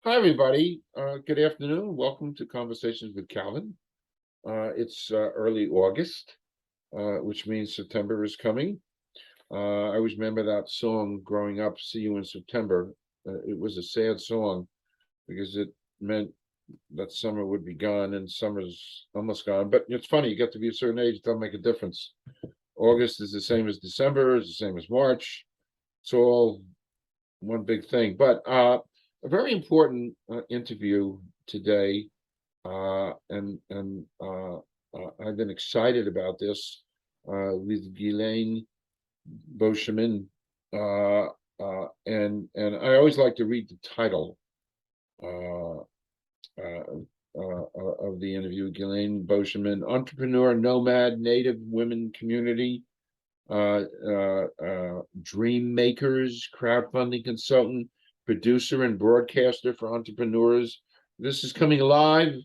Hi, everybody. Good afternoon. Welcome to Conversations with Calvin. It's early August, which means September is coming. I always remember that song growing up, See You in September. It was a sad song because it meant that summer would be gone and summer's almost gone. But it's funny, you get to be a certain age, it doesn't make a difference. August is the same as December, is the same as March. It's all one big thing. But a very important interview today, I've been excited about this with Guylaine Beauchemin, and I always like to read the title uh, of the interview. Guylaine Beauchemin, entrepreneur, nomad, Native women community, dream makers, crowdfunding consultant, producer, and broadcaster for entrepreneurs. This is coming live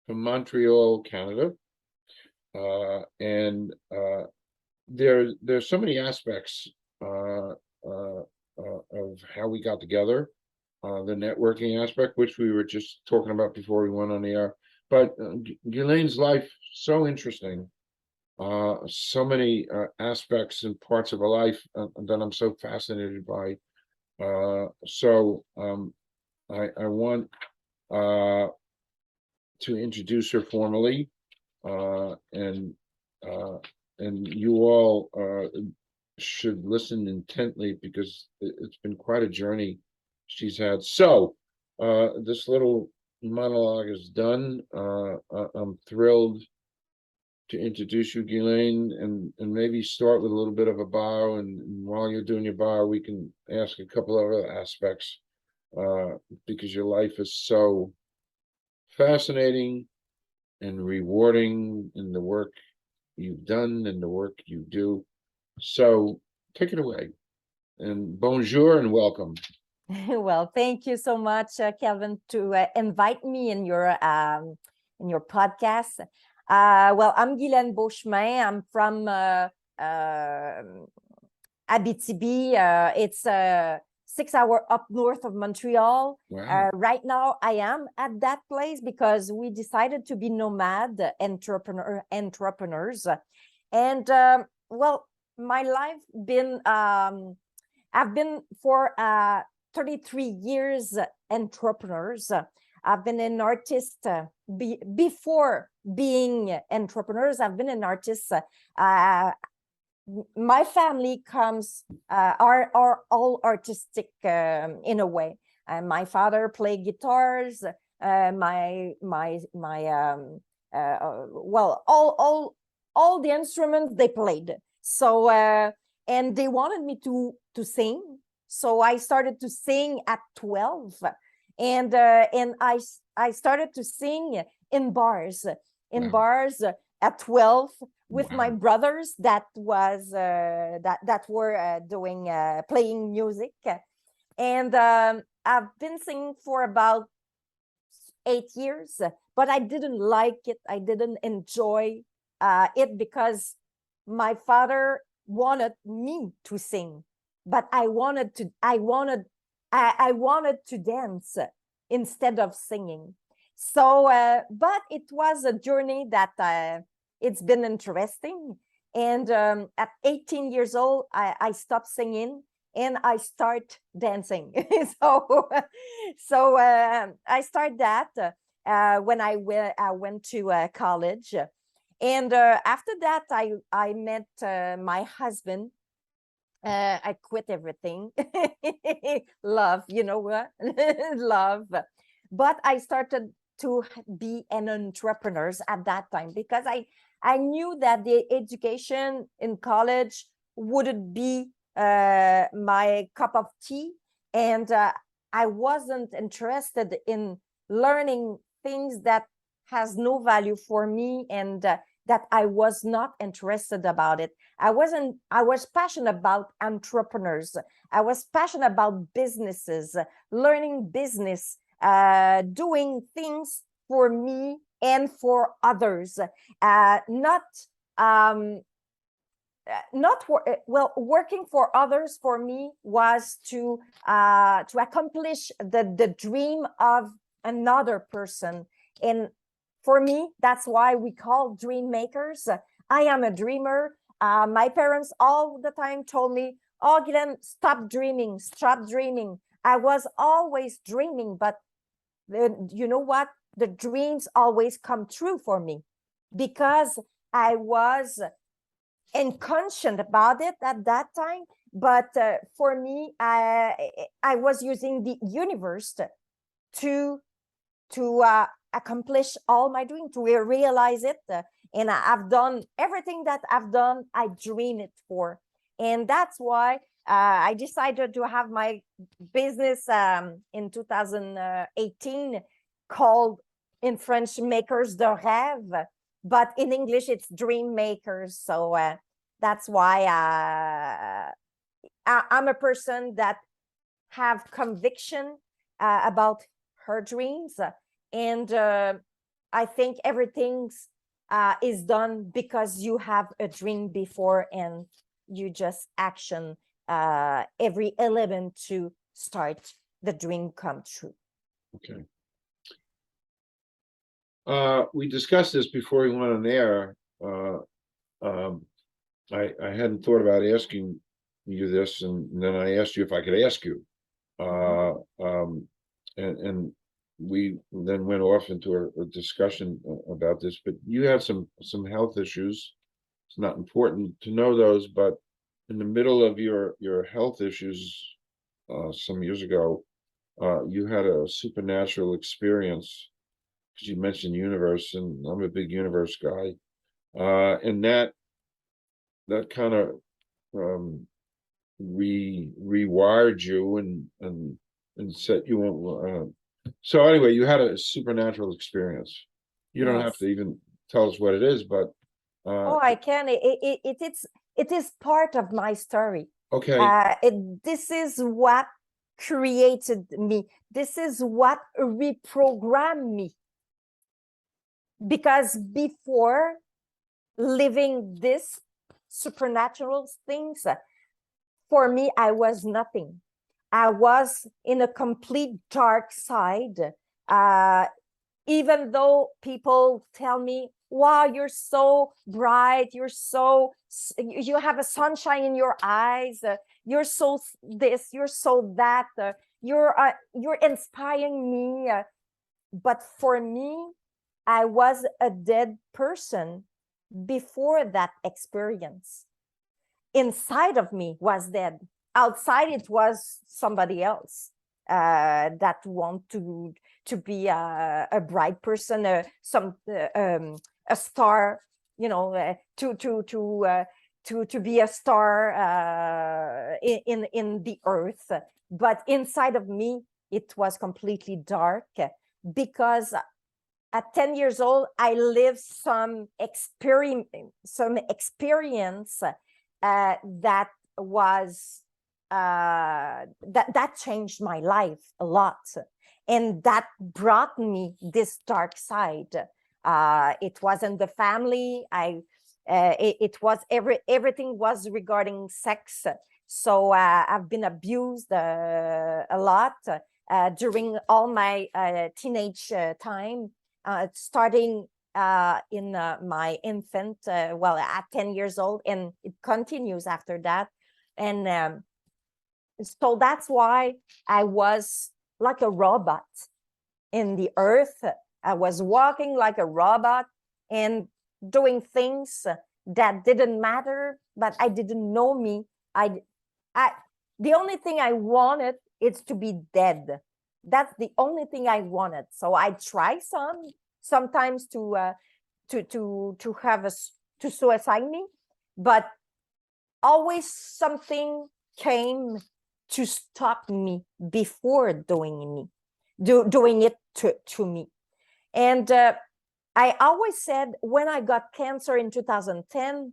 from Montreal, Canada. And there's so many aspects of how we got together, the networking aspect, which we were just talking about before we went on the air. But Guylaine's life, so interesting. So many aspects and parts of her life that I'm so fascinated by. I want to introduce her formally, uh, and uh, and you all should listen intently because it's been quite a journey she's had. So this little monologue is done. I'm thrilled to introduce you, Guylaine, and maybe start with a little bit of a bio. And while you're doing your bio, we can ask a couple of other aspects uh, because your life is so fascinating and rewarding in the work you've done and the work you do. So take it away. And bonjour and welcome. Well, thank you so much, Kelvin, to invite me in your podcast. Well, I'm Guylaine Beauchemin. I'm from Abitibi. It's 6 hours up north of Montreal. Wow. Right now, I am at that place because we decided to be nomad entrepreneurs, and well, my life been I've been for 33 years entrepreneurs. I've been an artist before being entrepreneurs. I've been an artist. My family comes are all artistic in a way. My father played guitars. Well, all the instruments they played. So and they wanted me to sing. So I started to sing at 12, and I started to sing in bars, Wow. at 12 with my Wow. brothers that were doing playing music, and I've been singing for about 8 years, but I didn't like it. I didn't enjoy it because my father wanted me to sing, but I wanted to dance instead of singing. So, but it was a journey that it's been interesting. And at 18 years old, I stopped singing and I start dancing. so, I started that when I went to college, and after that, I met my husband. I quit everything. Love, you know what? Love. But I started to be an entrepreneur at that time because I knew that the education in college wouldn't be my cup of tea, and I wasn't interested in learning things that has no value for me, and that I was not interested about it. I was passionate about entrepreneurs. I was passionate about businesses, learning business, doing things for me and for others, not um, not well, working for others for me was to accomplish the dream of another person. And for me, that's why we call dream makers. I am a dreamer. My parents all the time told me, oh, Guylaine, stop dreaming, stop dreaming. I was always dreaming, but you know what? The dreams always come true for me because I was inconscient about it at that time. But for me, I was using the universe to accomplish all my dreams, to realize it. And I've done everything that I've done, I dream it for. And that's why I decided to have my business in 2018 called in French Makers de Rêve, but in English it's Dream Makers. So that's why I'm a person that have conviction about her dreams. And I think everything is done because you have a dream before and you just action every element to start the dream come true. Okay. We discussed this before we went on air. I hadn't thought about asking you this, and then I asked you if I could ask you. And we then went off into a discussion about this, but you have some health issues. It's not important to know those, but in the middle of your health issues some years ago, you had a supernatural experience, because you mentioned universe, and I'm a big universe guy, and that kind of rewired you and set you on. So anyway, you had a supernatural experience. You don't have to even tell us what it is, but oh, I can. It is part of my story. Okay. This is what created me. This is what reprogrammed me. Because before living this supernatural things, for me, I was nothing. I was in a complete dark side. Even though people tell me, wow, you're so bright, you have a sunshine in your eyes, you're so this, you're so that, you're inspiring me. But for me, I was a dead person before that experience. Inside of me was dead. Outside, it was somebody else that want to be a bright person, a star, you know, to be a star in the earth. But inside of me, it was completely dark, because at 10 years old, I lived some experience that was that changed my life a lot, and that brought me this dark side. It was in the family. It was everything was regarding sex. So I've been abused a lot during all my teenage time. Starting in my infant, well, at 10 years old, and it continues after that. And so that's why I was like a robot in the earth. I was walking like a robot and doing things that didn't matter, but I didn't know me. The only thing I wanted is to be dead. That's the only thing I wanted. So I try sometimes to suicide me, but always something came to stop me before doing it to me. And I always said, when I got cancer in 2010,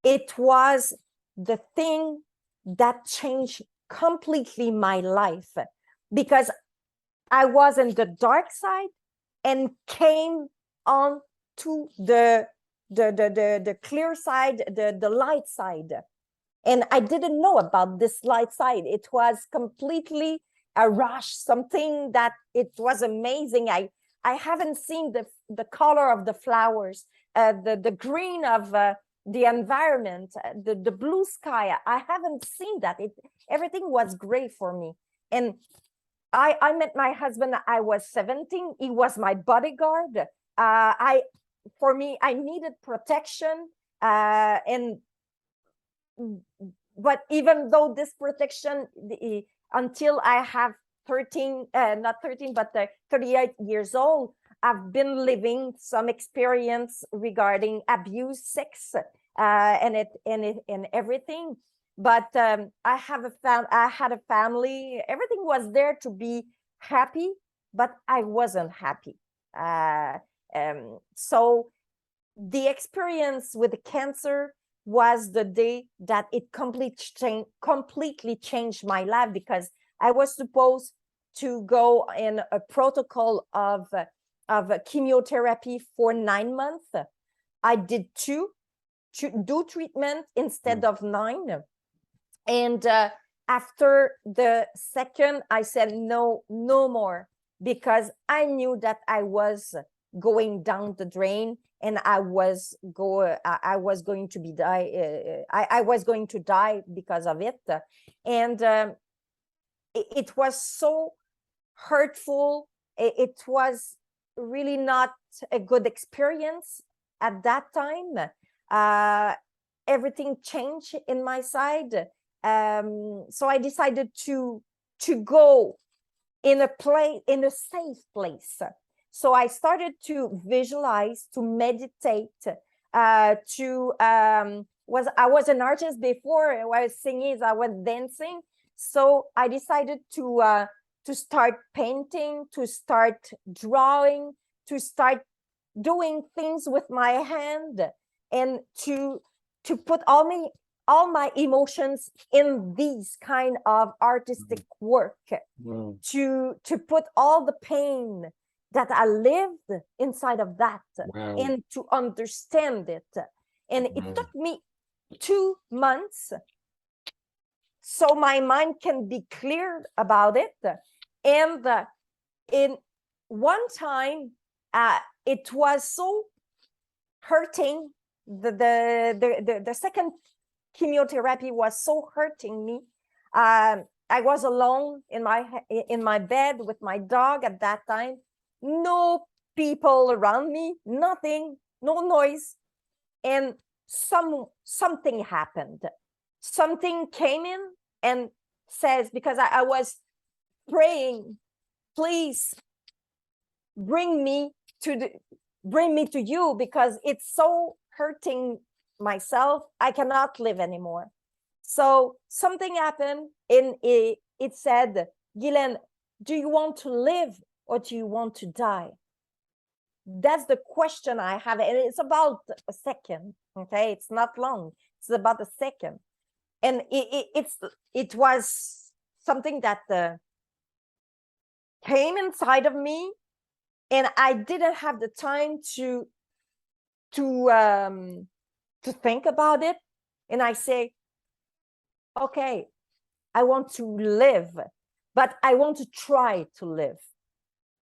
it was the thing that changed completely my life, because I was in the dark side and came on to the the clear side, the light side. And I didn't know about this light side. It was completely a rush, something that it was amazing. I haven't seen the color of the flowers, the green of the environment, the blue sky. I haven't seen that. Everything was great for me. And I met my husband. I was 17. He was my bodyguard. For me, I needed protection. But even though this protection, until I have 13, not 13, but 38 years old, I've been living some experience regarding abuse, sex, and everything. But I had a family. Everything was there to be happy, but I wasn't happy. So the experience with the cancer was the day that it completely changed my life, because I was supposed to go in a protocol of chemotherapy for 9 months. I did two treatment instead of 9. And after the second, I said, no more, because I knew that I was going down the drain, and I was going to die. I was going to die because of it. And it was so hurtful. It was really not a good experience at that time. Everything changed in my side. So I decided to go in a safe place. So I started to visualize, to meditate, I was an artist before. I was singing, I was dancing. So I decided to start painting, to start drawing, to start doing things with my hand, and to put all my emotions in these kind of artistic work. Wow. To put all the pain that I lived inside of that. Wow. And to understand it. And Wow. it took me 2 months so my mind can be cleared about it. And in one time, it was so hurting. The second chemotherapy was so hurting me. I was alone in my bed with my dog at that time. No people around me, nothing, no noise. And something happened. Something came in and says, because I was praying, please bring me to you, because it's so hurting myself. I cannot live anymore. So something happened, and it said, Guylaine, do you want to live or do you want to die? That's the question I have, and it's about a second. Okay, it's not long. It's about a second, and it was something that came inside of me, and I didn't have the time to think about it. And I say, okay, I want to live, but I want to try to live.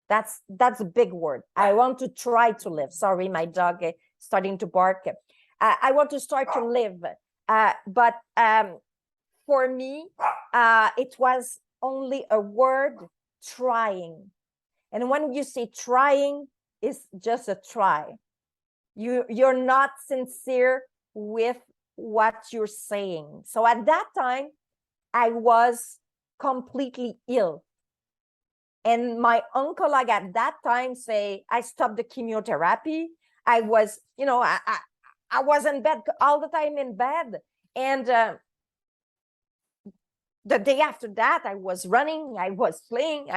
That's a big word. I want to try to live. Sorry, my dog is starting to bark. I want to start to live. But for me, it was only a word, trying. And when you say trying, it's just a try. You're not sincere with what you're saying. So at that time, I was completely ill. And my oncologist at that time say, I stopped the chemotherapy. I was, I was in bed all the time in bed. And the day after that, I was running, I was playing,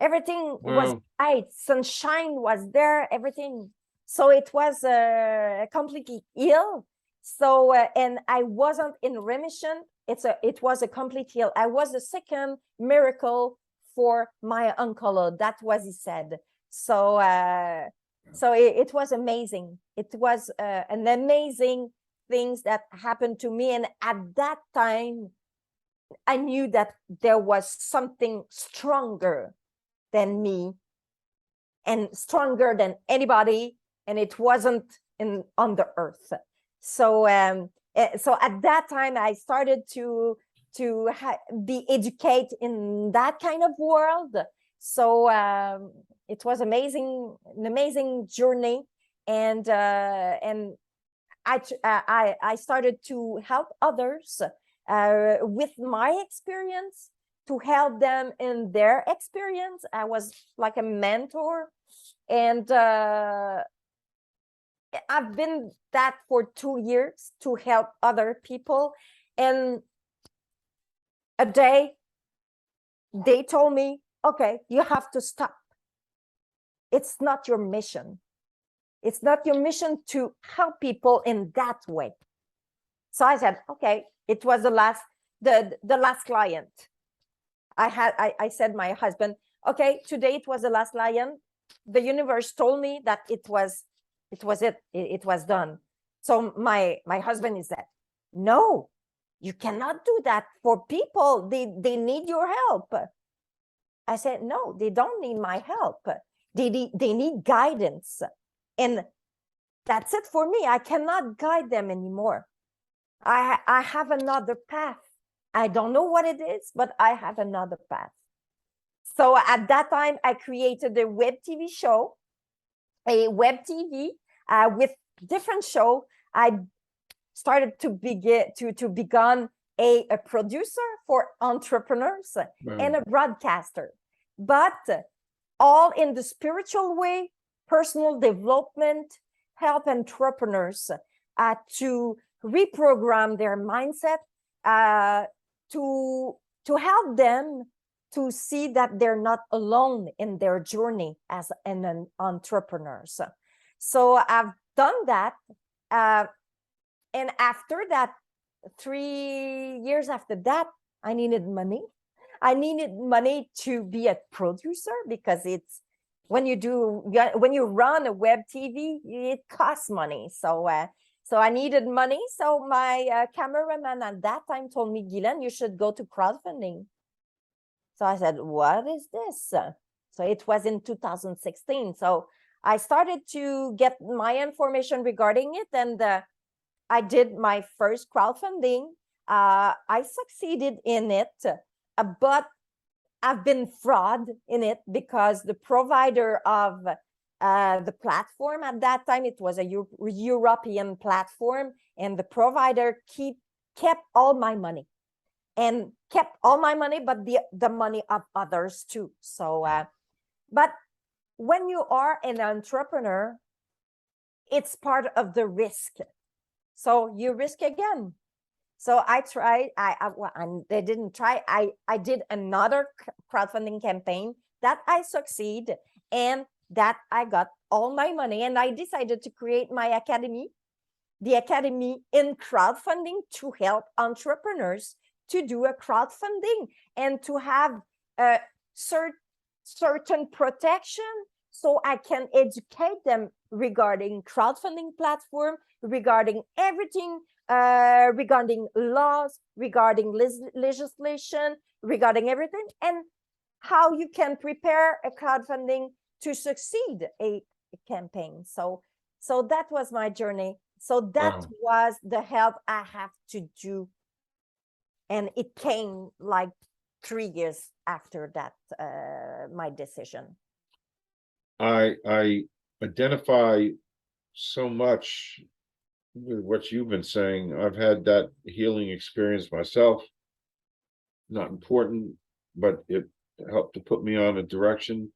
everything was bright, sunshine was there, everything. So it was completely ill. So, and I wasn't in remission. It was a complete heal. I was the second miracle for my oncologist. That was he said. So So it was amazing. It was an amazing things that happened to me. And at that time, I knew that there was something stronger than me and stronger than anybody, and it wasn't on the earth. So so at that time I started to be educated in that kind of world. So it was an amazing journey, and I started to help others with my experience, to help them in their experience. I was like a mentor, and I've been that for 2 years to help other people. And a day they told me, okay, you have to stop. It's not your mission. It's not your mission to help people in that way. So I said, okay, it was the last client. I said my husband, okay, today it was the last client. The universe told me that it was done. So my husband is that, no, you cannot do that for people. They need your help. I said, no, they don't need my help. They need guidance. And that's it for me. I cannot guide them anymore. I have another path. I don't know what it is, but I have another path. So at that time, I created a web TV show, with different show. I started to become a producer for entrepreneurs and a broadcaster, but all in the spiritual way, personal development, help entrepreneurs to reprogram their mindset, to help them to see that they're not alone in their journey as an entrepreneur. So I've done that. And after that, 3 years after that, I needed money. I needed money to be a producer, because it's when you run a web TV, it costs money. So I needed money. So my cameraman at that time told me, Guylaine, you should go to crowdfunding. So I said, what is this? So it was in 2016. So I started to get my information regarding it, and I did my first crowdfunding. I succeeded in it, but I've been fraud in it, because the provider of the platform at that time, it was a European platform, and the provider kept all my money, but the money of others too. So, but when you are an entrepreneur, it's part of the risk. So you risk again. So I tried, they didn't try. I did another crowdfunding campaign that I succeed, and that I got all my money, and I decided to create my academy, the Academy in Crowdfunding, to help entrepreneurs to do a crowdfunding and to have a certain protection, so I can educate them regarding crowdfunding platform, regarding everything, regarding laws, regarding legislation, regarding everything, and how you can prepare a crowdfunding to succeed a campaign. So that was my journey. So that was the help I have to do. And it came like 3 years after that, my decision. I identify so much with what you've been saying. I've had that healing experience myself. Not important, but it helped to put me on a direction,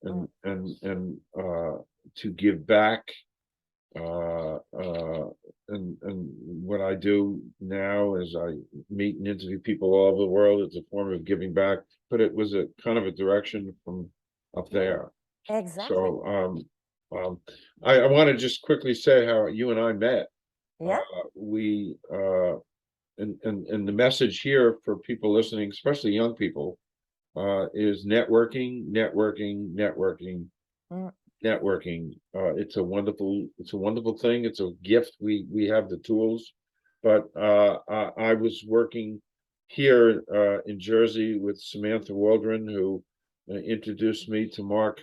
and to give back. And what I do now is I meet and interview people all over the world. It's a form of giving back, but it was a kind of a direction from up there. Exactly. So I want to just quickly say how you and I met. Yeah. And the message here for people listening, especially young people, is networking. networking. It's a wonderful thing. It's a gift. We have the tools, but I was working here in Jersey with Samantha Waldron, who introduced me to Mark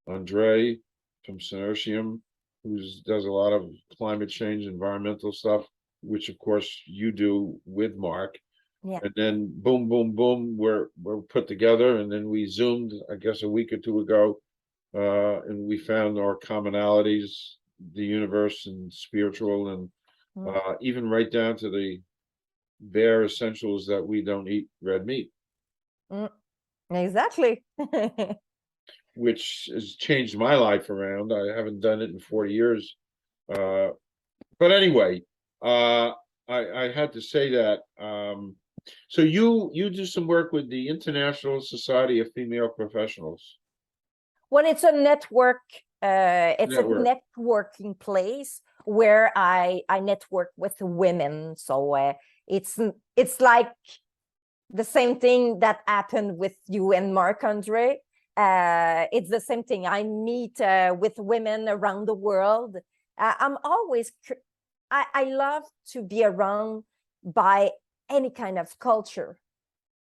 Andre from Synertium, who does a lot of climate change, environmental stuff, which of course you do with Mark. Yeah. And then boom, boom, boom, we're put together, and then we zoomed, I guess, a week or two ago, and we found our commonalities, the universe and spiritual, and even right down to the bare essentials that we don't eat red meat, Exactly. which has changed my life around. I haven't done it in 40 years. But anyway, I had to say that. So you do some work with the International Society of Female Professionals. When it's a network, it's a Network. networking place where I network with women. So it's like the same thing that happened with you and Marc Andre. It's the same thing. I meet with women around the world. I'm always, I love to be around by any kind of culture.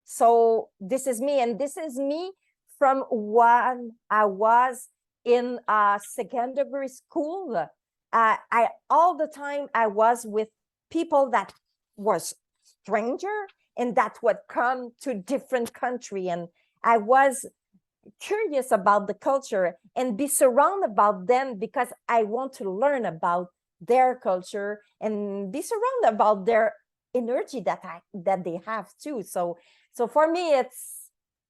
So this is me, and this is me from when I was in secondary school. I all the time I was with people that was stranger and that would come to different country, and I was curious about the culture and be surrounded about them because I want to learn about their culture and be surrounded about their energy that they have too. So for me,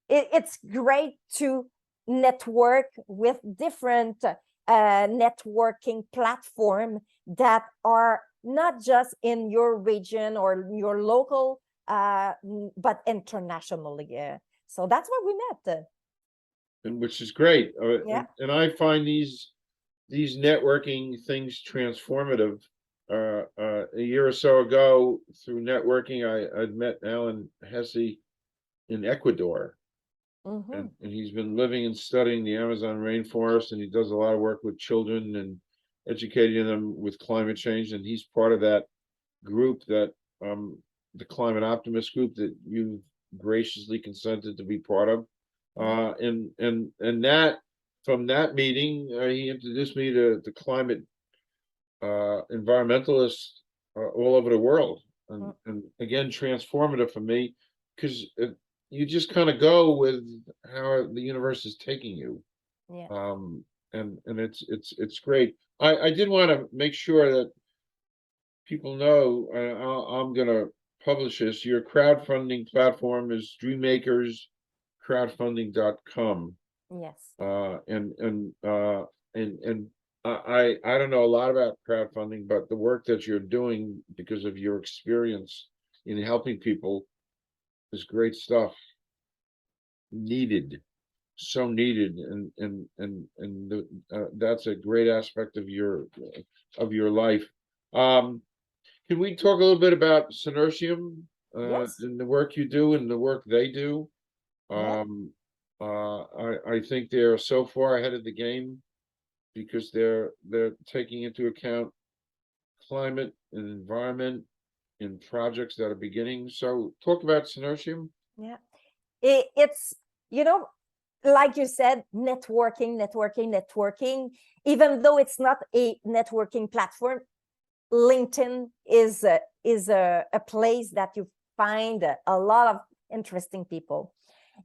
it's great to network with different networking platform that are not just in your region or your local, but internationally. So that's why we met. And which is great. Yeah. And I find these networking things transformative. A year or so ago, through networking, I'd met Alan Hesse in Ecuador, and he's been living and studying the Amazon rainforest, and he does a lot of work with children and educating them with climate change. And he's part of that group, that the climate optimist group that you graciously consented to be part of. And that, from that meeting, he introduced me to the climate environmentalists all over the world, and again, transformative for me, because you just kind of go with how the universe is taking you. Yeah. And it's great. I did want to make sure that people know, I'm gonna publish this. Your crowdfunding platform is dreammakerscrowdfunding.com. Yes. And I don't know a lot about crowdfunding, but the work that you're doing because of your experience in helping people is great stuff. Needed, so needed, and that's a great aspect of your life. Can we talk a little bit about Synertium, Yes. and the work you do and the work they do? Yeah. I think they're so far ahead of the game because they're taking into account climate and environment in projects that are beginning. So talk about Synertium. Yeah. It's, like you said, networking. Even though it's not a networking platform, LinkedIn is a place that you find a lot of interesting people.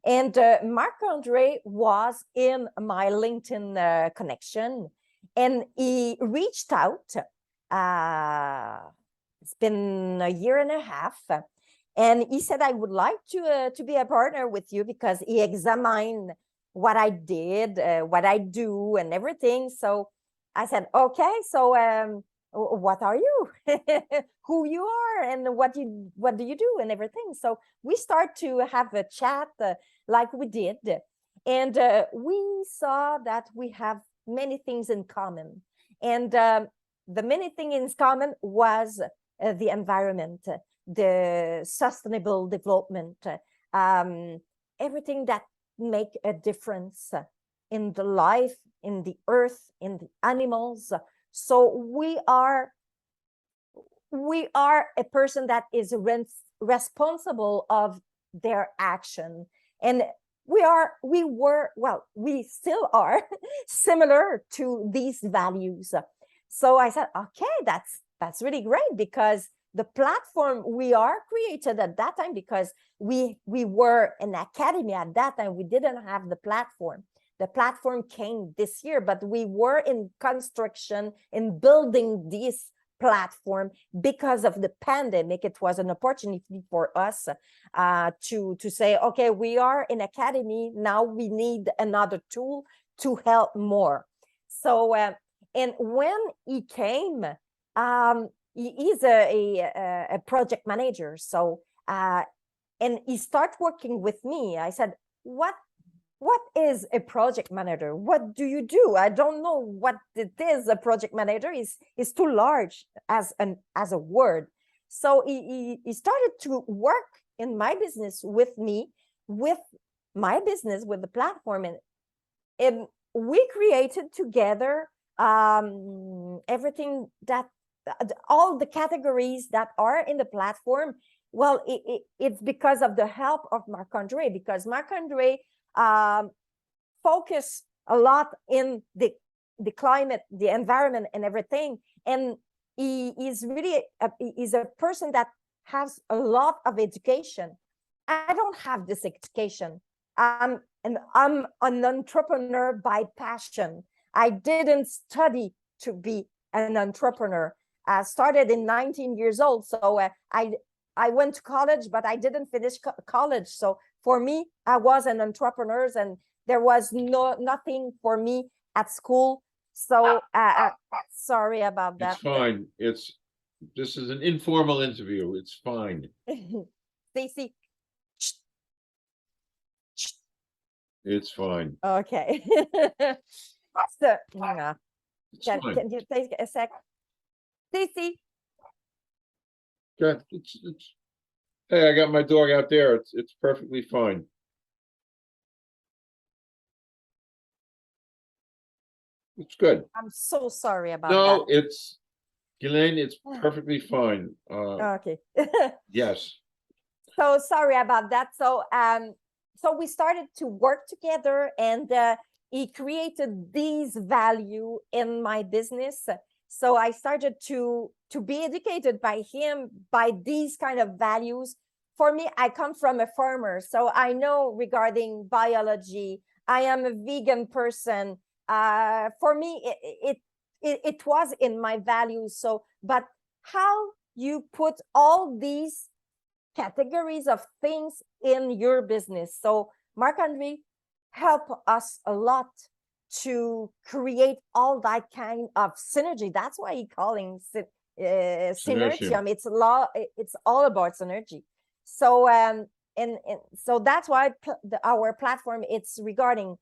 And Marc Andre was in my LinkedIn connection, and he reached out. It's been a year and a half, and he said, I would like to be a partner with you because he examined what I did, what I do, and everything. So I said, okay, so what are you? Who you are, and what do you do, and everything. So we start to have a chat like we did, and we saw that we have many things in common. And the many things in common was the environment, the sustainable development, everything that make a difference in the life, in the earth, in the animals. So we are a person that is responsible of their action. And we still are similar to these values. So I said, okay, that's really great, because the platform we are created at that time, because we were an academy at that time, we didn't have the platform. The platform came this year, but we were in construction, in building this platform because of the pandemic. It was an opportunity for us to say, okay, we are in academy, now we need another tool to help more. So and when he came, he's a project manager. So and he started working with me. I said, what is a project manager? What do you do? I don't know what it is. A project manager is too large as a word. So he started to work in my business with me, with my business, with the platform, and we created together everything that all the categories that are in the platform. Well, it's because of the help of Marc-Andre, because Marc-Andre focus a lot in the climate, the environment, and everything. And he is really he's a person that has a lot of education. I don't have this education. And I'm an entrepreneur by passion. I didn't study to be an entrepreneur. I started in 19 years old, so I went to college, but I didn't finish college. So for me, I was an entrepreneur, and there was nothing for me at school. So sorry about that. It's fine. This is an informal interview. It's fine. Stacy. It's fine. Okay. So It's fine. can you take a sec? Stacy. Okay. Hey, I got my dog out there. It's perfectly fine. It's good. I'm so sorry about No, that. it's Guylaine, it's perfectly fine. Okay. Yes. So sorry about that. So so we started to work together, and he created these value in my business. So I started to be educated by him, by these kind of values. For me, I come from a farmer, so I know regarding biology. I am a vegan person. For me, it was in my values. So, but how you put all these categories of things in your business? So Marc-Andre helped us a lot to create all that kind of synergy. That's why he calling synergium. It's all about synergy. So and so that's why our platform, it's regarding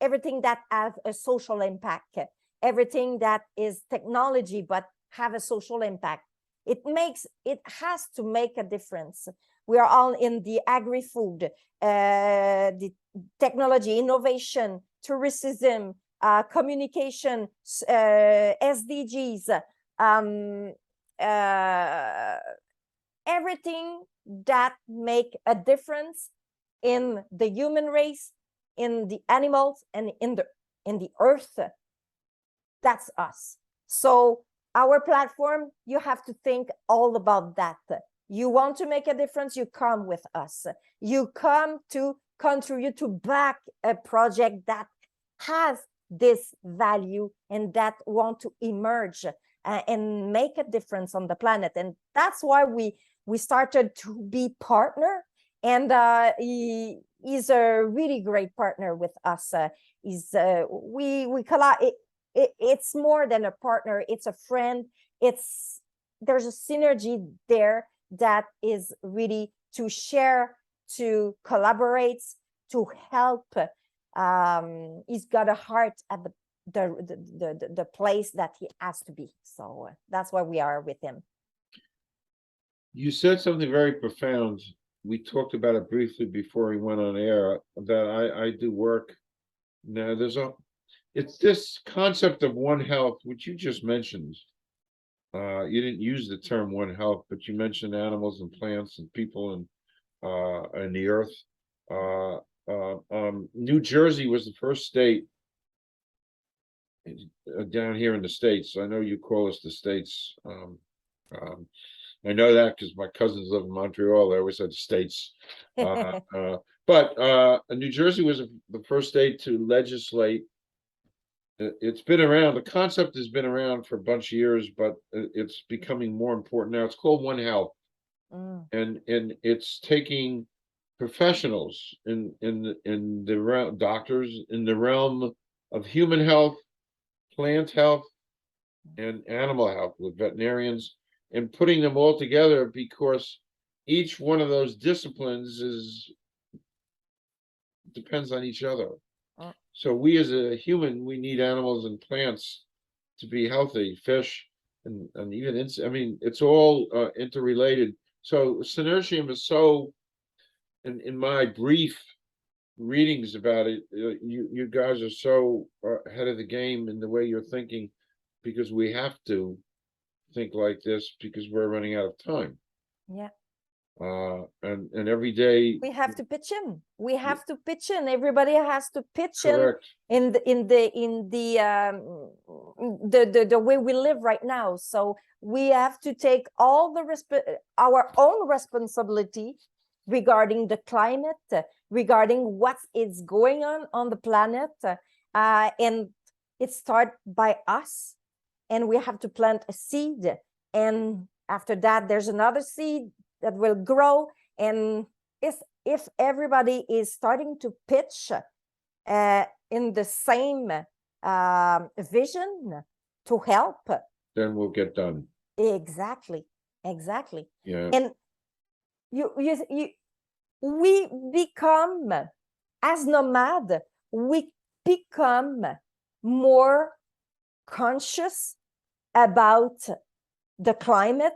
everything that has a social impact, everything that is technology but have a social impact. It has to make a difference. We are all in the agri-food, the technology, innovation, tourism, communication, SDGs, everything that make a difference in the human race, in the animals, and in the earth. That's us. So our platform, you have to think all about that. You want to make a difference, you come with us. You come to contribute, to back a project that has this value and that want to emerge and make a difference on the planet. And that's why we started to be partner. And he's a really great partner with us. We collide. It's more than a partner, it's a friend. There's a synergy there that is really to share, to collaborate, to help. He's got a heart at the place that he has to be. So that's why we are with him. You said something very profound. We talked about it briefly before we went on air, that I do work Now, it's this concept of One Health, which you just mentioned. You didn't use the term One Health, but you mentioned animals and plants and people and the earth. New Jersey was the first state down here in the States. I know you call us the States. I know that because my cousins live in Montreal. They always said States. But New Jersey was the first state to legislate. It's been around. The concept has been around for a bunch of years, but it's becoming more important now. It's called One Health, and it's taking professionals in the realm, doctors in the realm of human health, plant health, and animal health with veterinarians, and putting them all together because each one of those disciplines depends on each other. So we as a human, we need animals and plants to be healthy, fish and even I mean, it's all interrelated. So synergium is so, in my brief readings about it, you guys are so ahead of the game in the way you're thinking, because we have to think like this because we're running out of time. Yeah. And every day we have to pitch in. We have to pitch in. Everybody has to pitch correct. in the way we live right now. So we have to take all our own responsibility regarding the climate, regarding what is going on the planet, and it starts by us. And we have to plant a seed, and after that, there's another seed that will grow. And if everybody is starting to pitch in the same vision to help, then we'll get done. Exactly. Yeah. And we become, as nomad, we become more conscious about the climate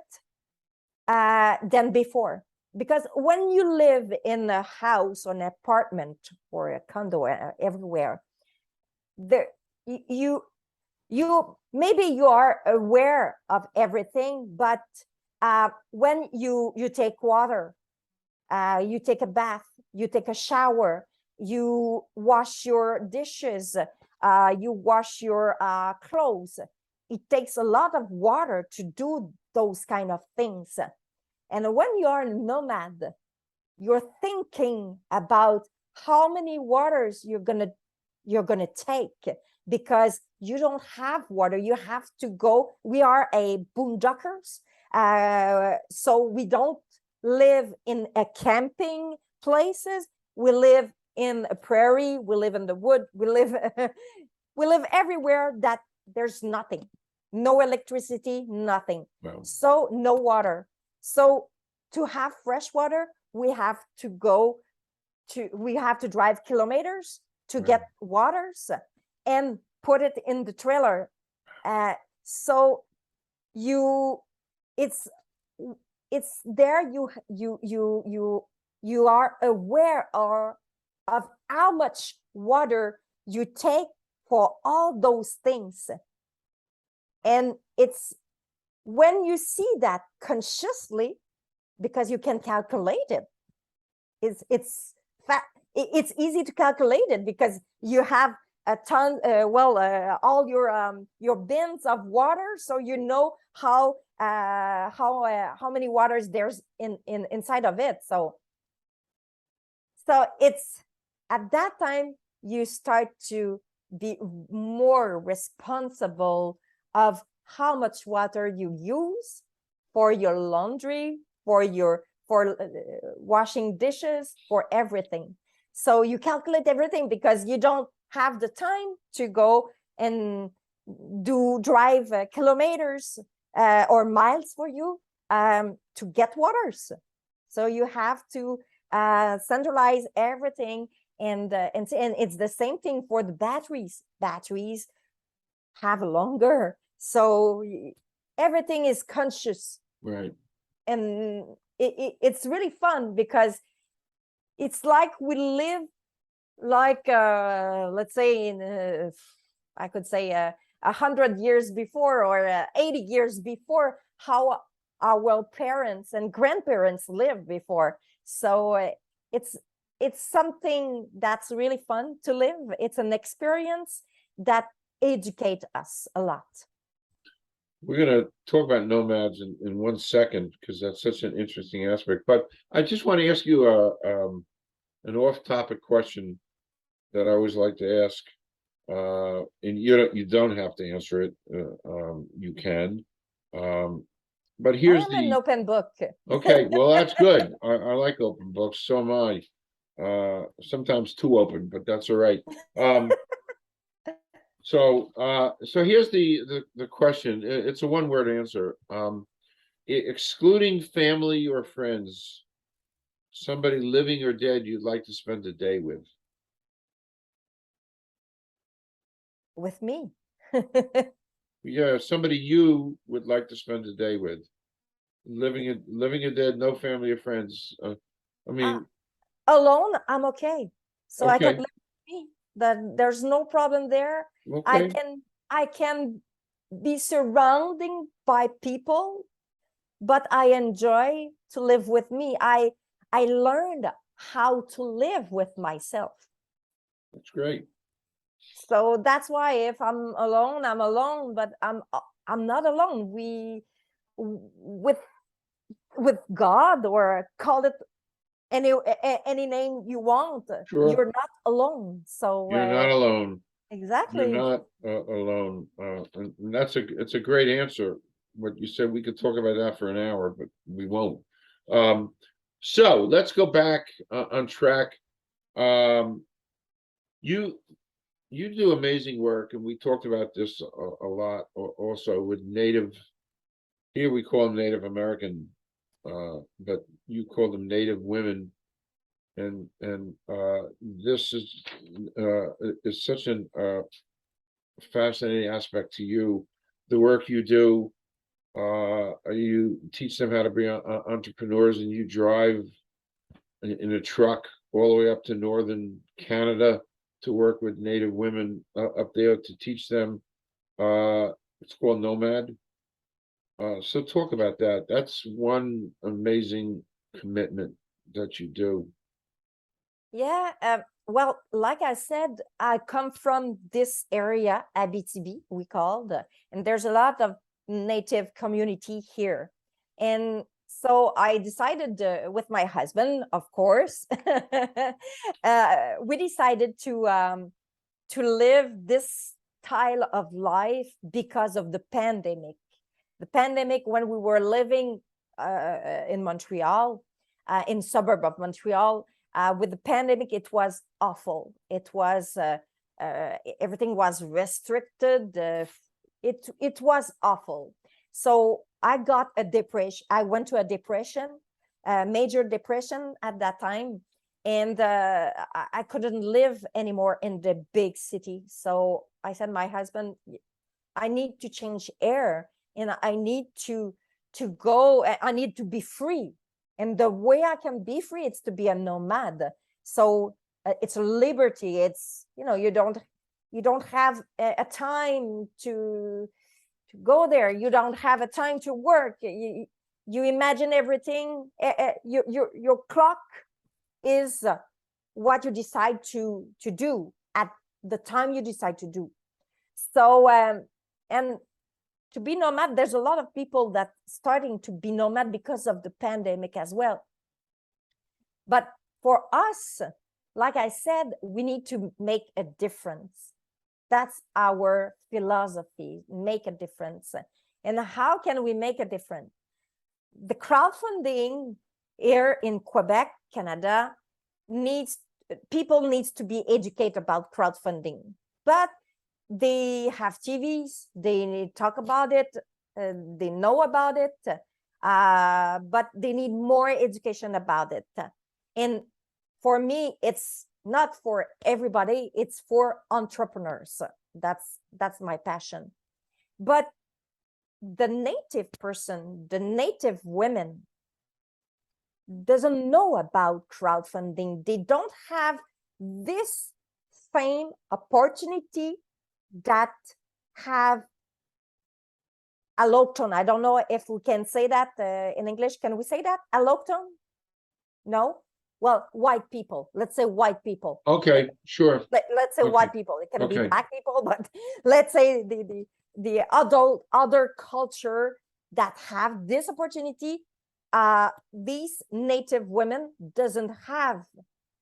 than before. Because when you live in a house or an apartment or a condo everywhere, there you maybe you are aware of everything, but when you take water, you take a bath, you take a shower, you wash your dishes, you wash your clothes, it takes a lot of water to do those kind of things. And when you are a nomad, you're thinking about how many waters you're gonna take, because you don't have water. You have to go. We are a boondockers, so we don't live in a camping places. We live in a prairie. We live in the wood. We live we live everywhere that there's nothing. No electricity, nothing. Wow. So no water. So to have fresh water, we have to drive kilometers to get waters and put it in the trailer. So it's there. You are aware of how much water you take for all those things. And it's when you see that consciously, because you can calculate it, it's easy to calculate it because you have a ton, all your bins of water, so you know how many waters there's inside of it. So it's at that time you start to be more responsible of how much water you use for your laundry, for washing dishes, for everything. So you calculate everything because you don't have the time to go and drive kilometers or miles for you to get waters. So you have to centralize everything, and it's the same thing for the batteries. Batteries have longer, so everything is conscious, right? And it's really fun because it's like we live like let's say in I could say 100 years before or 80 years before, how our parents and grandparents lived before. So it's something that's really fun to live. It's an experience that educates us a lot. We're going to talk about nomads in 1 second because that's such an interesting aspect. But I just want to ask you an off-topic question that I always like to ask. And you don't have to answer it. You can. But I here's am an the open book. okay. Well, that's good. I like open books. So am I. Sometimes too open, but that's all right. So here's the question. It's a one-word answer. Excluding family or friends, somebody living or dead you'd like to spend a day with. With me. Yeah, somebody you would like to spend a day with. Living or dead, no family or friends. I mean, Alone, I'm okay. So I can okay, live with me. There's no problem there. okay, I can be surrounding by people, but I enjoy to live with me. I learned how to live with myself. that's great. So that's why if I'm alone, I'm alone, but I'm not alone. We with God, or call it any name you want, Sure, you're not alone. So you're not alone. You're exactly. not alone. And it's a great answer. What you said, we could talk about that for an hour, but we won't. So let's go back on track. Um, you you do amazing work, and we talked about this a lot also with Native. Here we call them Native American, but you call them Native women, and this is such an fascinating aspect to you. The work you do, you teach them how to be entrepreneurs, and you drive in a truck all the way up to northern Canada to work with Native women up there to teach them. It's called NOMAD. So talk about that. That's one amazing commitment that you do. Yeah. Well, like I said, I come from this area, Abitibi, we called, and there's a lot of native community here. And so I decided with my husband, of course, we decided to live this style of life because of the pandemic. The pandemic, when we were living in Montreal, in suburb of Montreal, with the pandemic, it was awful. It was everything was restricted. It was awful. So I got a depression. I went to a depression, major depression at that time, and I couldn't live anymore in the big city. So I said, my husband, I need to change air, and I need to go. I need to be free. And the way I can be free, it's to be a nomad. So it's liberty. It's, you don't have a time to go there. You don't have a time to work. You imagine everything. Your clock is what you decide to do at the time you decide to do. So and to be nomad, there's a lot of people that starting to be nomad because of the pandemic as well. But for us, like I said, we need to make a difference. That's our philosophy, make a difference. And how can we make a difference? The crowdfunding here in Quebec, Canada, people needs to be educated about crowdfunding. But they have TVs, they talk about it, they know about it, but they need more education about it. And for me, it's not for everybody, it's for entrepreneurs. That's my passion. But the native person, the native women, doesn't know about crowdfunding. They don't have this same opportunity that have allochthone. I don't know if we can say that in English. Can we say that? Allochthone? No? Well, white people. Let's say white people. Okay, sure. Let's say Okay. white people. It can be Okay. black people, but let's say the other culture that have this opportunity. These Native women doesn't have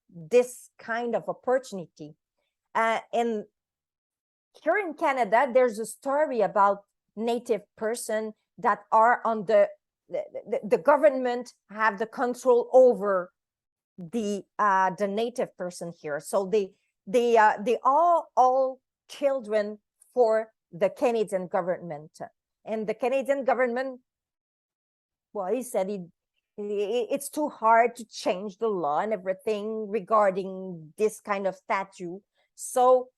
this kind of opportunity. And here in Canada, there's a story about Native person that are on the government have the control over the Native person here. So they all children for the Canadian government, and the Canadian government, well, he said it's too hard to change the law and everything regarding this kind of statue. So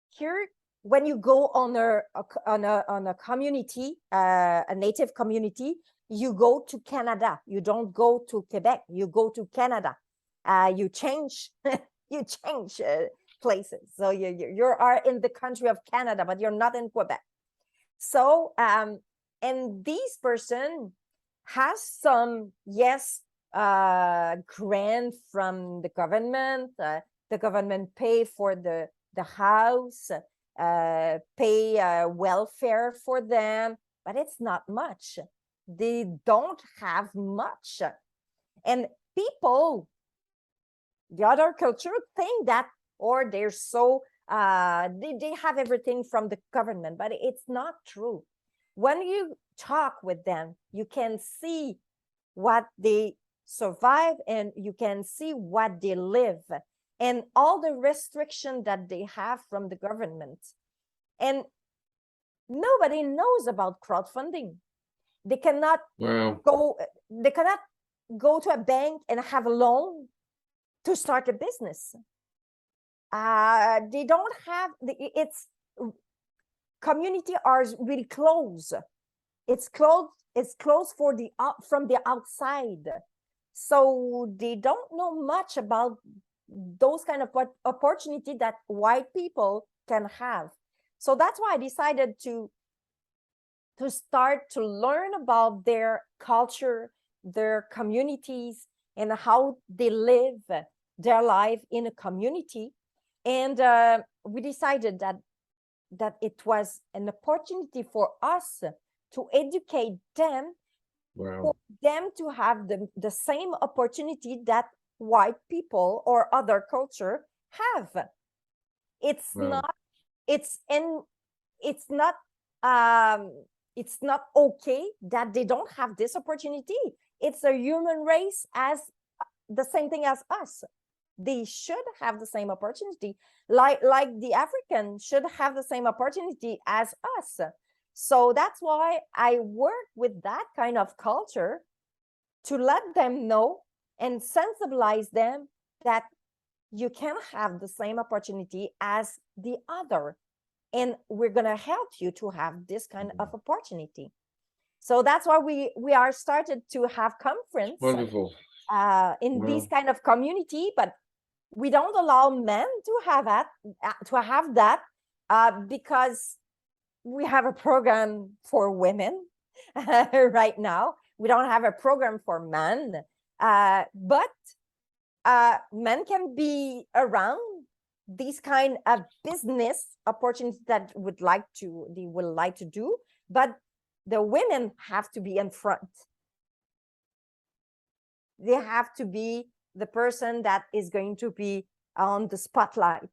here, when you go on a community, a Native community, you go to Canada. You don't go to Quebec. You go to Canada. You change you change places. So you are in the country of Canada, but you're not in Quebec. So and this person has some, yes, grant from the government. The government pay for the house, pay welfare for them, but it's not much. They don't have much. And people, the other culture, think that, or they're so, they have everything from the government, but it's not true. When you talk with them, you can see what they survive and you can see what they live and all the restriction that they have from the government. And nobody knows about crowdfunding. They cannot they cannot go to a bank and have a loan to start a business. They don't have it's community are really close. It's closed for the from the outside. So they don't know much about those kind of opportunity that white people can have. So that's why I decided to start to learn about their culture, their communities, and how they live their life in a community. And we decided that it was an opportunity for us to educate them, for them to have the same opportunity that white people or other culture have. It's not, it's not okay that they don't have this opportunity. It's a human race as the same thing as us. They should have the same opportunity, like the African should have the same opportunity as us. So that's why I work with that kind of culture to let them know and sensibilize them that you can have the same opportunity as the other. And we're going to help you to have this kind of opportunity. So that's why we are started to have conference. Wonderful. In this kind of community, but we don't allow men to have that because we have a program for women right now. We don't have a program for men, but men can be around these kind of business opportunities that they would like to do, but the women have to be in front. They have to be the person that is going to be on the spotlight.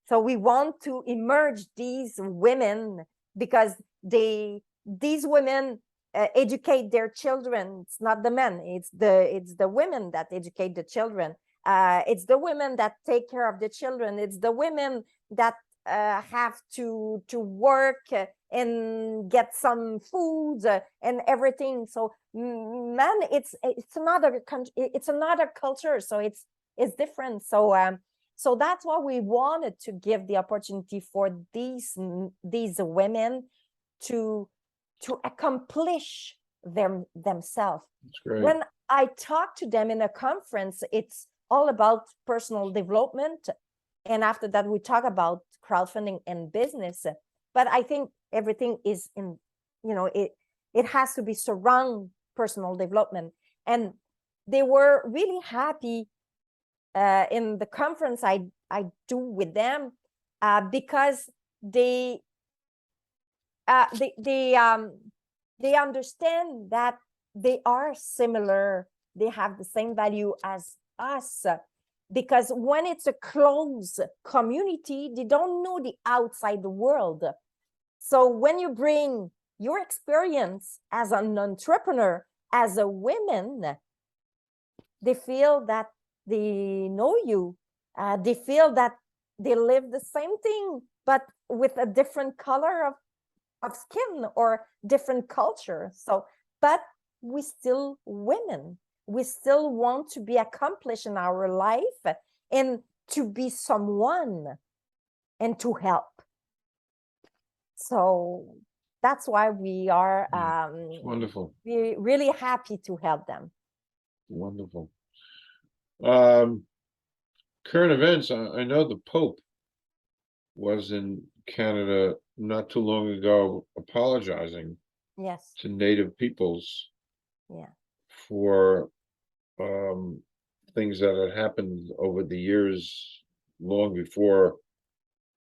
So we want to emerge these women because these women educate their children. It's not the men, it's the women that educate the children. It's the women that take care of the children. It's the women that have to work and get some food and everything. So man, it's another country, it's another culture, so it's different. So that's why we wanted to give the opportunity for these women to accomplish themselves. That's great. When I talk to them in a conference, it's all about personal development. And after that, we talk about crowdfunding and business. But I think everything is in, it has to be surround personal development. And they were really happy in the conference I do with them because they understand that they are similar. They have the same value as us. Because when it's a closed community, they don't know the outside world. So when you bring your experience as an entrepreneur, as a woman, they feel that they know you. They feel that they live the same thing, but with a different color of skin or different culture. So, but we still women. We still want to be accomplished in our life and to be someone and to help. So that's why we are wonderful. we're really happy to help them. Wonderful. Current events, I know the Pope was in Canada not too long ago apologizing Yes. to Native peoples for things that had happened over the years long before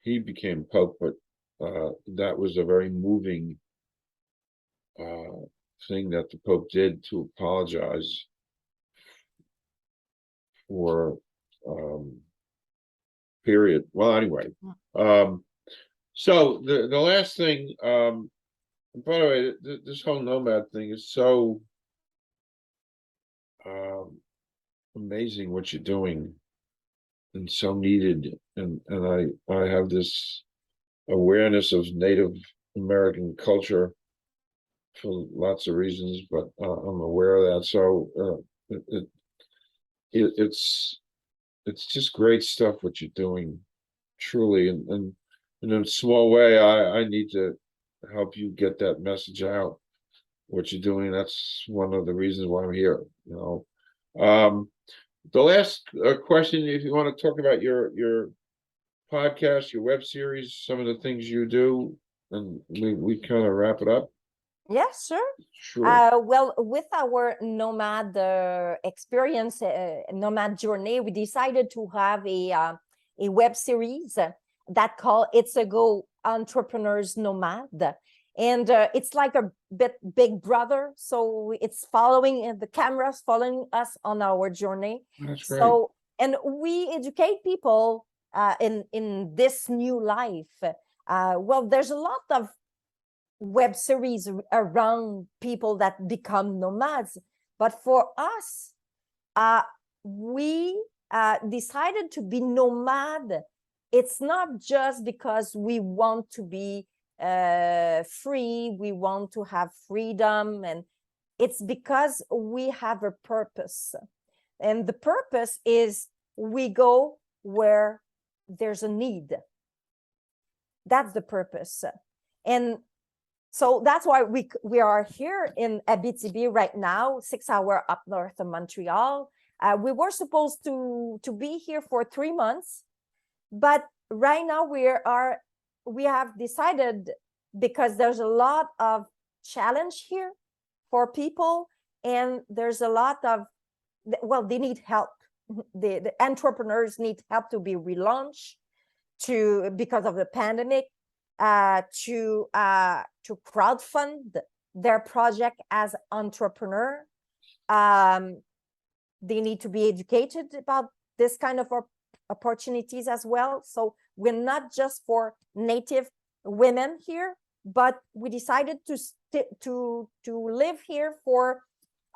he became Pope, but that was a very moving thing that the Pope did, to apologize for period. Well, anyway, so the last thing, by the way, this whole nomad thing is so amazing what you're doing, and so needed. And I have this awareness of Native American culture for lots of reasons, but I'm aware of that. So it's just great stuff what you're doing, truly. And in a small way, I need to help you get that message out, what you're doing. That's one of the reasons why I'm here, the last question, if you want to talk about your podcast, your web series, some of the things you do, and we kind of wrap it up. Yes, sure. Sure. Well, with our nomad experience, nomad journey, we decided to have a web series that called "It's a Go Entrepreneurs Nomad," and it's like a bit Big Brother. So it's following the cameras, following us on our journey. That's great. So, and we educate people in this new life. Well, there's a lot of web series around people that become nomads, but for us, we decided to be nomad. It's not just because we want to be free, we want to have freedom, and it's because we have a purpose. And the purpose is we go where there's a need. That's the purpose. And so that's why we are here in Abitibi right now, 6 hours up north of Montreal. We were supposed to be here for 3 months, but right now we have decided, because there's a lot of challenge here for people, and there's a lot of, well, they need help. The entrepreneurs need help to be relaunched because of the pandemic. To crowdfund their project as entrepreneur. They need to be educated about this kind of opportunities as well. So we're not just for Native women here, but we decided to live here for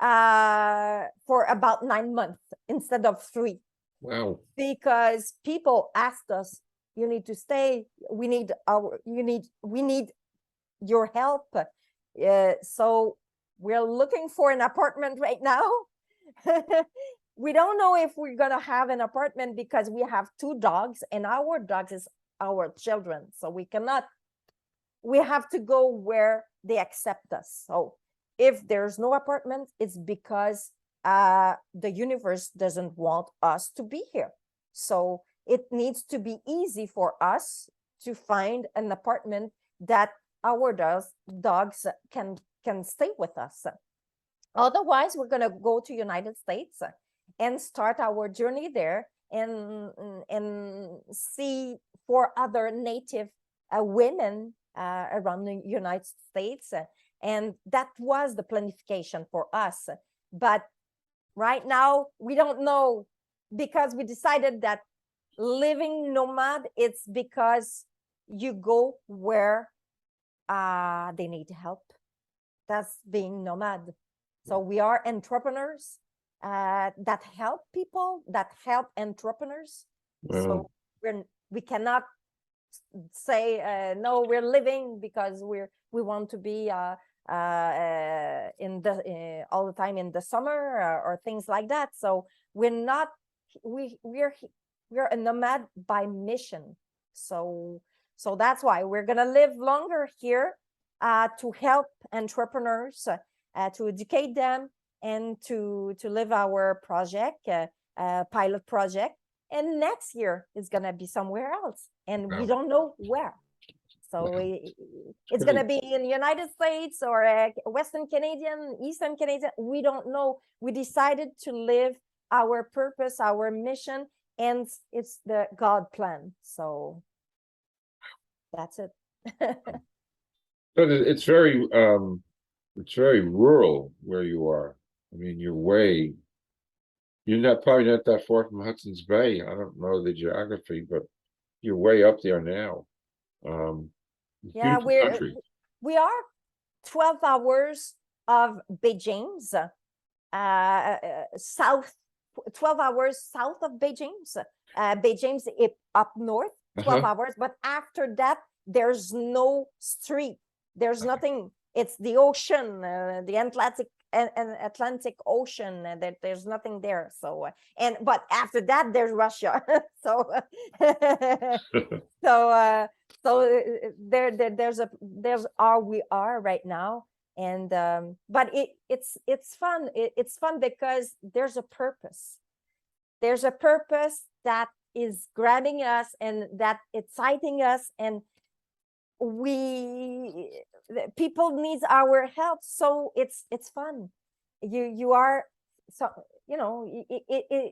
about 9 months instead of 3. Wow. Because people asked us, you need to stay. We need your help. So we're looking for an apartment right now. We don't know if we're gonna have an apartment because we have 2 dogs, and our dogs is our children. So we have to go where they accept us. So if there's no apartment, it's because the universe doesn't want us to be here. So it needs to be easy for us to find an apartment that our dogs can stay with us. Otherwise, we're going to go to United States and start our journey there and see for other native women around the United States. And that was the planification for us. But right now, we don't know, because we decided that living nomad, it's because you go where they need help. That's being nomad. So we are entrepreneurs that help people, that help entrepreneurs. Wow. So we cannot say no, we're living because we want to be in the all the time in the summer or things like that. So we're not, we're a nomad by mission. So that's why we're gonna live longer here to help entrepreneurs, to educate them, and to live our project, pilot project. And next year is gonna be somewhere else, and we don't know where. So it's going to be in the United States or Western Canadian, Eastern Canadian. We don't know. We decided to live our purpose, our mission, and it's the God plan. So that's it. But it's very rural where you are. I mean, you're probably not that far from Hudson's Bay. I don't know the geography, but you're way up there now. Yeah, country. we are 12 hours of Beijing, south, 12 hours south of Beijing. Beijing's up north, 12 hours. But after that, there's no street. There's nothing. It's the ocean, the Atlantic Ocean, and there's nothing there. So but after that, there's Russia. So there's our we are right now. And but it's fun. It's fun because there's a purpose. There's a purpose that is grabbing us and that exciting us, and people needs our help. So it's fun. You are, so you know,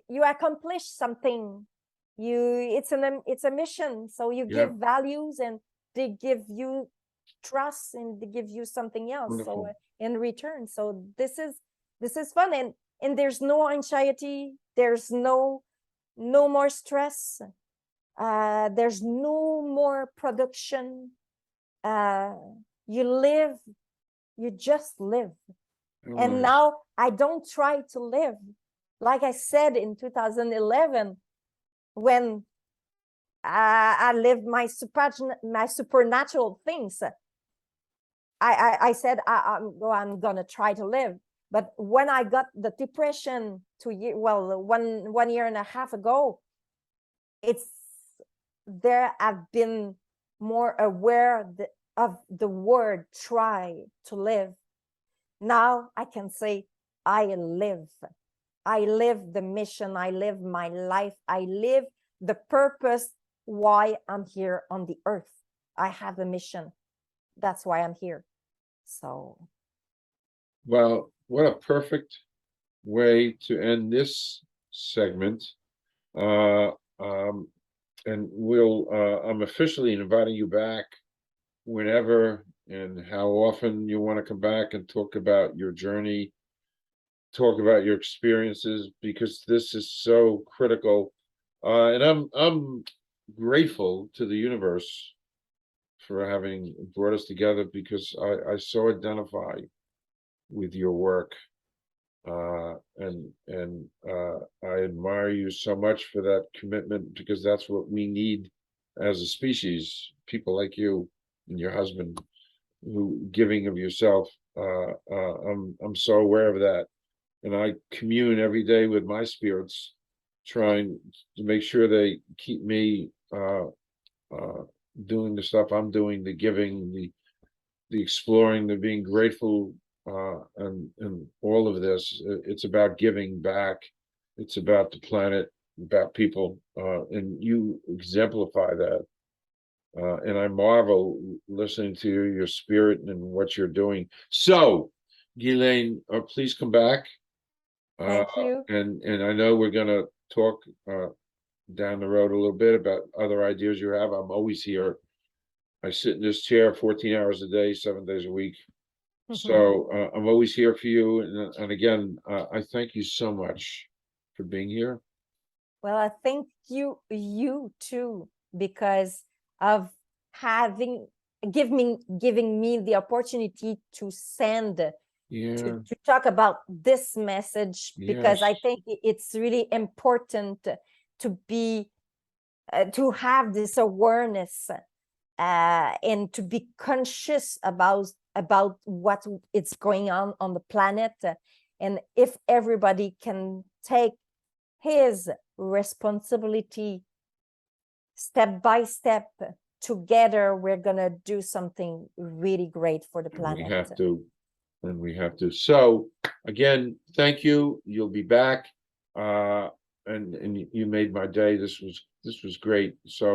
you accomplish something. It's a mission. So you give values, and they give you trust, and they give you something else. Wonderful. So in return. So this is fun, and there's no anxiety. There's no more stress. There's no more production. You just live. And now I don't try to live. Like I said in 2011, when I lived my supernatural things, I said I'm gonna try to live. But when I got the depression 1 year and a half ago, I've been more aware of the word try to live. Now I can say I live the mission. I live my life. I live the purpose why I'm here on the earth. I have a mission. That's why I'm here. So, well, what a perfect way to end this segment. And I'm officially inviting you back whenever and how often you want to come back and talk about your journey, talk about your experiences, because this is so critical. And I'm grateful to the universe for having brought us together, because I so identify with your work. And I admire you so much for that commitment, because that's what we need as a species, people like you and your husband, who giving of yourself. I'm so aware of that, and I commune every day with my spirits, trying to make sure they keep me doing the stuff I'm doing, the giving, the exploring, the being grateful and all of this. It's about giving back. It's about the planet, about people, and you exemplify that. And I marvel listening to your spirit and what you're doing. So, Guylaine, please come back. Thank you. And I know we're gonna talk down the road a little bit about other ideas you have. I'm always here. I sit in this chair 14 hours a day, 7 days a week. So I'm always here for you. And again, I thank you so much for being here. Well, I thank you too, because of giving me the opportunity to send Yeah. to talk about this message, because I Yes. think it's really important to be to have this awareness and to be conscious about what it's going on the planet. And if everybody can take his responsibility step by step, together we're gonna do something really great for the And we planet. have to, and we have to. So again, thank you. You'll be back. And you made my day. This was great. So